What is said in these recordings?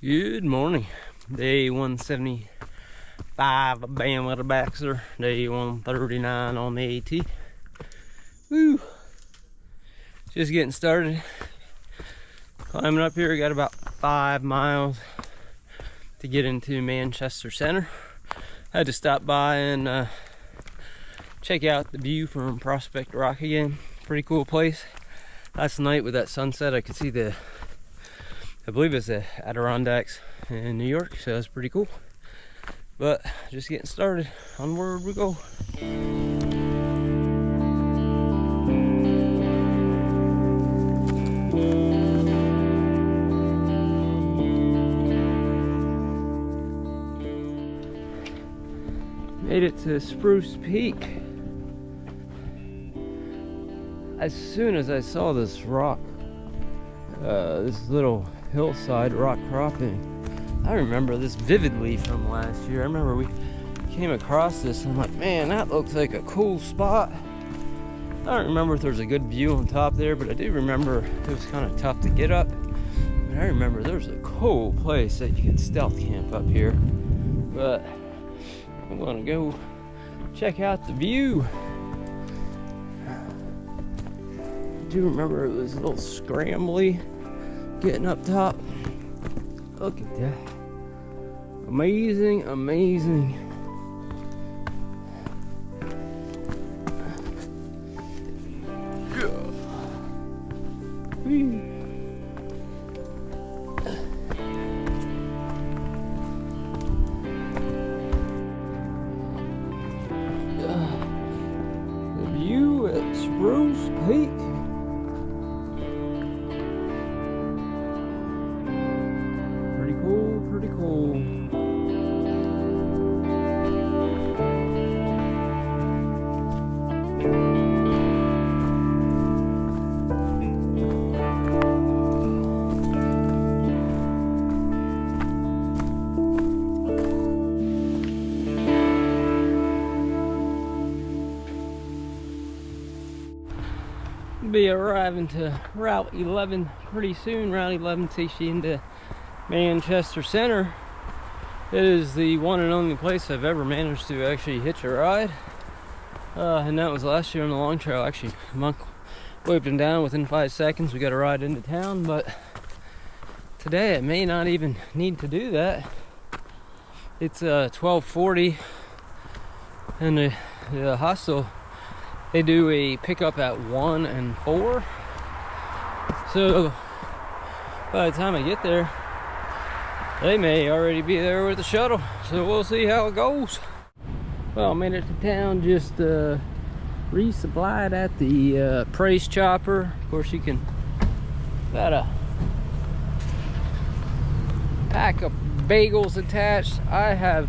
Good morning. Day 175 of Bam with a Baxter. Day 139 on the AT. Woo! Just getting started. Climbing up here, we got about 5 miles to get into Manchester Center. I had to stop by and check out the view from Prospect Rock again. Pretty cool place. Last night with that sunset, I could see I believe it's the Adirondacks in New York, so that's pretty cool. But just getting started. Onward we go. Made it to Spruce Peak. As soon as I saw this rock, this little hillside rock cropping, I remember this vividly from last year. I remember we came across this and I'm like, man, that looks like a cool spot. I don't remember if there's a good view on top there, but I do remember it was kind of tough to get up. And I remember there's a cool place that you can stealth camp up here. But I'm gonna go check out the view. I do remember it was a little scrambly getting up top. Look at that. Amazing, amazing. The view at Spruce Peak. Pretty cool. Be arriving to Route 11 pretty soon. Route 11 takes you into Manchester Center. It is the one and only place I've ever managed to actually hitch a ride, and that was last year on the long trail. Actually, Monk waved him down within 5 seconds. We got a ride into town, but today I may not even need to do that. It's 12:40, and the hostel, they do a pickup at 1 and 4. So by the time I get there, they may already be there with the shuttle, so we'll see how it goes. Well, I made it to town, just resupplied at the Price Chopper. Of course, you can got a pack of bagels attached. I have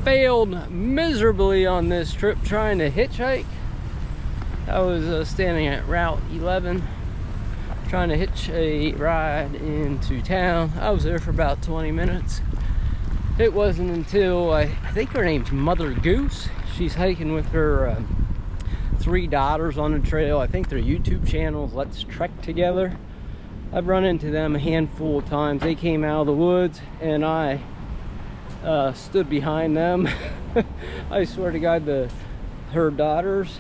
failed miserably on this trip trying to hitchhike. I was standing at Route 11 trying to hitch a ride into town. I was there for about 20 minutes. It wasn't until I think her name's Mother Goose. She's hiking with her 3 daughters on the trail. I think their YouTube channel is Let's Trek Together. I've run into them a handful of times. They came out of the woods and I stood behind them. I swear to God, her daughters,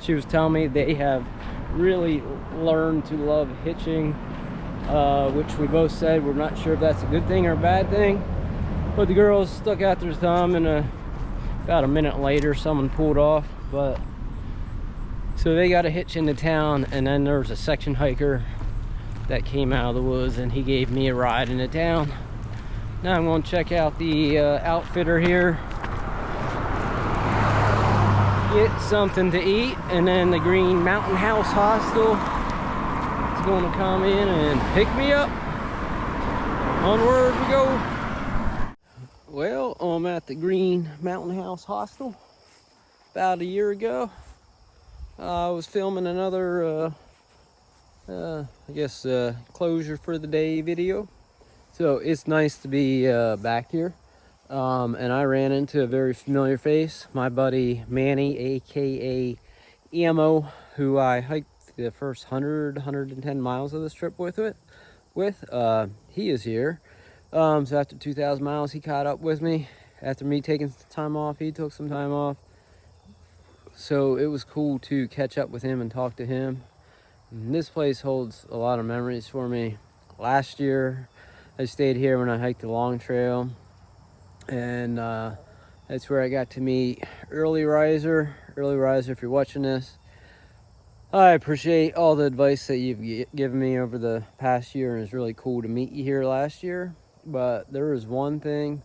she was telling me they have really learned to love hitching, which we both said we're not sure if that's a good thing or a bad thing. But the girls stuck out their thumb, and about a minute later someone pulled off. But so they got a hitch into town, and then there was a section hiker that came out of the woods and he gave me a ride into town. Now I'm going to check out the outfitter here, get something to eat, and then the Green Mountain House Hostel is going to come in and pick me up. Onward we go. Well, I'm at the Green Mountain House Hostel. About a year ago, I was filming another I guess closure for the day video, so it's nice to be back here. And I ran into a very familiar face, my buddy Manny, aka Emo, who I hiked the first 110 miles of this trip with. He is here. So after 2,000 miles, he caught up with me. After me taking some time off, he took some time off. So it was cool to catch up with him and talk to him. And this place holds a lot of memories for me. Last year, I stayed here when I hiked the long trail. And that's where I got to meet Early Riser. Early Riser, if you're watching this, I appreciate all the advice that you've given me over the past year, and it's really cool to meet you here last year. But there was one thing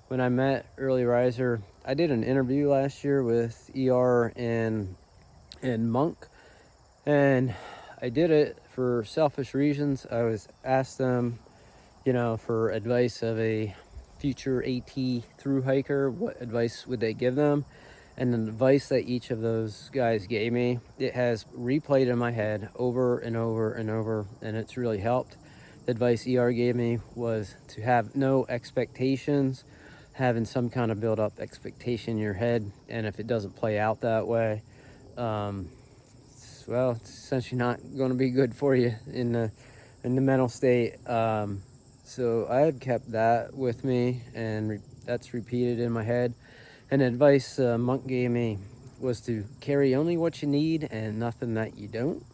when I met Early Riser. I did an interview last year with ER and Monk, and I did it for selfish reasons. I was asked them, you know, for advice of a future AT through hiker, what advice would they give them? And the advice that each of those guys gave me, it has replayed in my head over and over and over, and it's really helped. The advice ER gave me was to have no expectations, having some kind of build-up expectation in your head, and if it doesn't play out that way, well, it's essentially not going to be good for you in the mental state. So I have kept that with me, and that's repeated in my head. And the advice Monk gave me was to carry only what you need and nothing that you don't.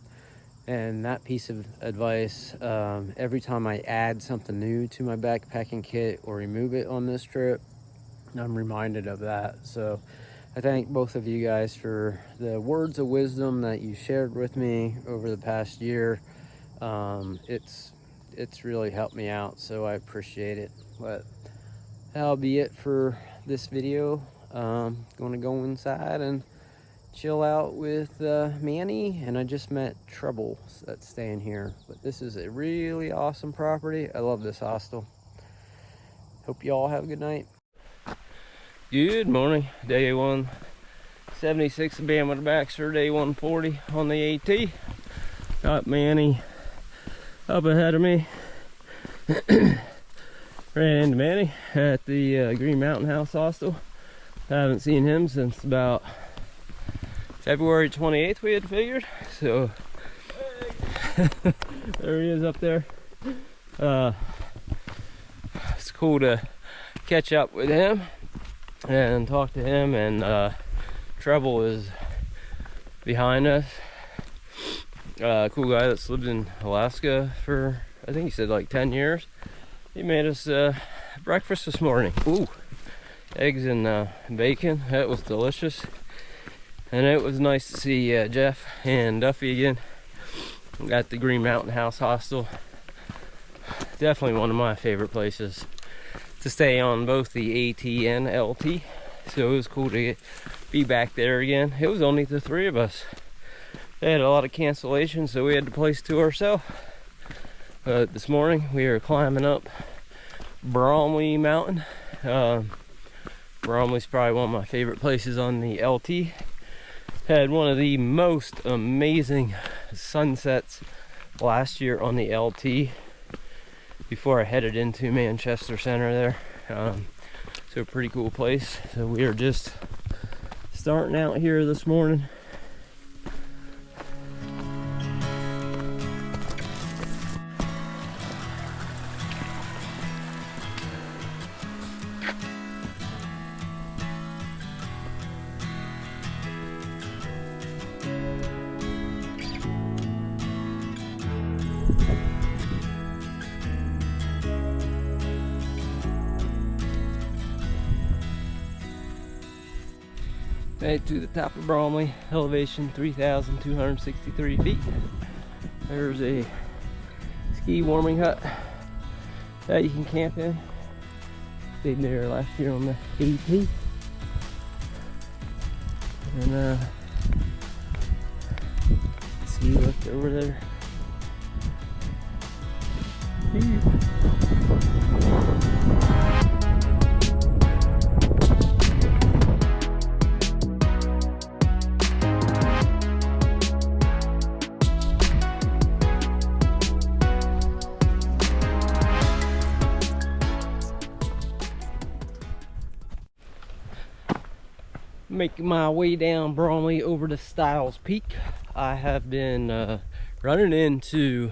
And that piece of advice, every time I add something new to my backpacking kit or remove it on this trip, I'm reminded of that. So I thank both of you guys for the words of wisdom that you shared with me over the past year. It's really helped me out, so I appreciate it. But that'll be it for this video. Gonna go inside and chill out with Manny, and I just met Trouble that's staying here. But this is a really awesome property. I love this hostel. Hope you all have a good night. Good morning. Day 176 of being with the Baxter, day 140 on the AT. Got Manny up ahead of me. Ran into Manny at the Green Mountain House hostel. I haven't seen him since about February 28th, we had figured. So there he is up there. It's cool to catch up with him and talk to him. And Treble is behind us. Cool guy that's lived in Alaska for, I think he said like 10 years. He made us breakfast this morning. Ooh, eggs and bacon. That was delicious. And it was nice to see Jeff and Duffy again at the Green Mountain House hostel. Definitely one of my favorite places to stay on, both the AT and LT. So it was cool to be back there again. It was only the three of us. They had a lot of cancellations, so we had the place to ourselves. But this morning we are climbing up Bromley Mountain. Bromley's probably one of my favorite places on the LT. Had one of the most amazing sunsets last year on the LT before I headed into Manchester Center there. So a pretty cool place. So we are just starting out here this morning. Made to the top of Bromley, elevation 3,263 feet. There's a ski warming hut that you can camp in. Stayed there last year on the AT. And see what's over there. Making my way down Bromley over to Styles Peak. I have been running into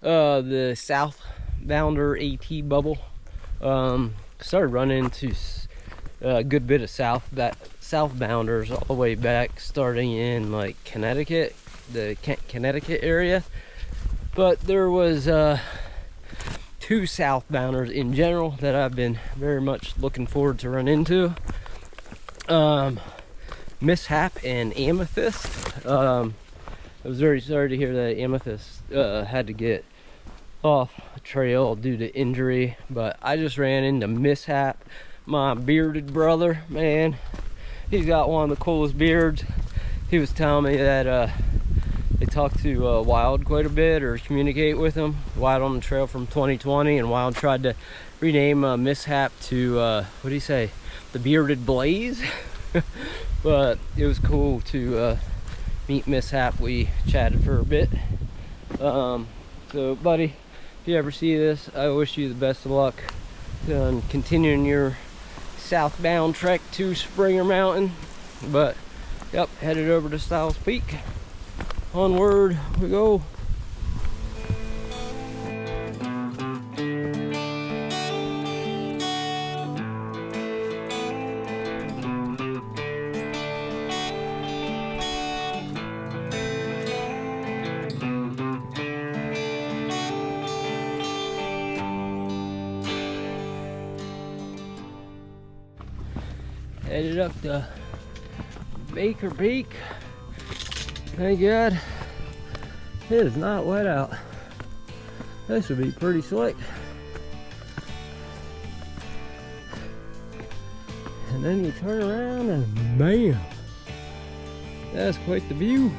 the southbounder AT bubble Started running into a good bit of southbounders all the way back, starting in like Connecticut, the Connecticut area. But there was 2 southbounders in general that I've been very much looking forward to run into. Mishap and Amethyst. I was very sorry to hear that Amethyst had to get off a trail due to injury, but I just ran into Mishap, my bearded brother. Man, he's got one of the coolest beards. He was telling me that they talked to Wild quite a bit, or communicate with him. Wild on the trail from 2020, and Wild tried to rename Mishap to what do you say, the Bearded Blaze. But it was cool to meet Mishap. We chatted for a bit. So buddy, if you ever see this, I wish you the best of luck on continuing your southbound trek to Springer Mountain. But yep, headed over to Styles Peak. Onward we go. Headed up to Baker Peak. Thank God it is not wet out. This would be pretty slick. And then you turn around and bam, that's quite the view.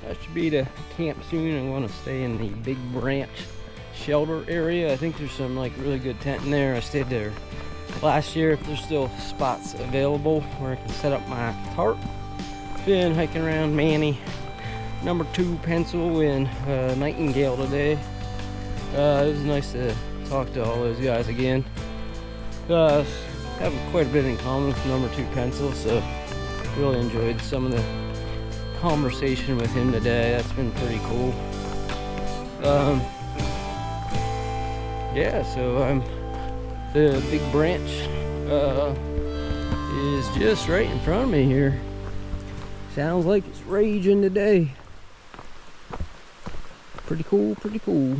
That should be the camp soon. I want to stay in the Big Branch shelter area. I think there's some like really good tent in there. I stayed there last year. If there's still spots available where I can set up my tarp. Been hiking around Manny number 2 pencil in Nightingale today. It was nice to talk to all those guys again. Have quite a bit in common with number 2 pencil, so really enjoyed some of the conversation with him today. That's been pretty cool. Yeah, so the Big Branch is just right in front of me here. Sounds like it's raging today. Pretty cool, pretty cool.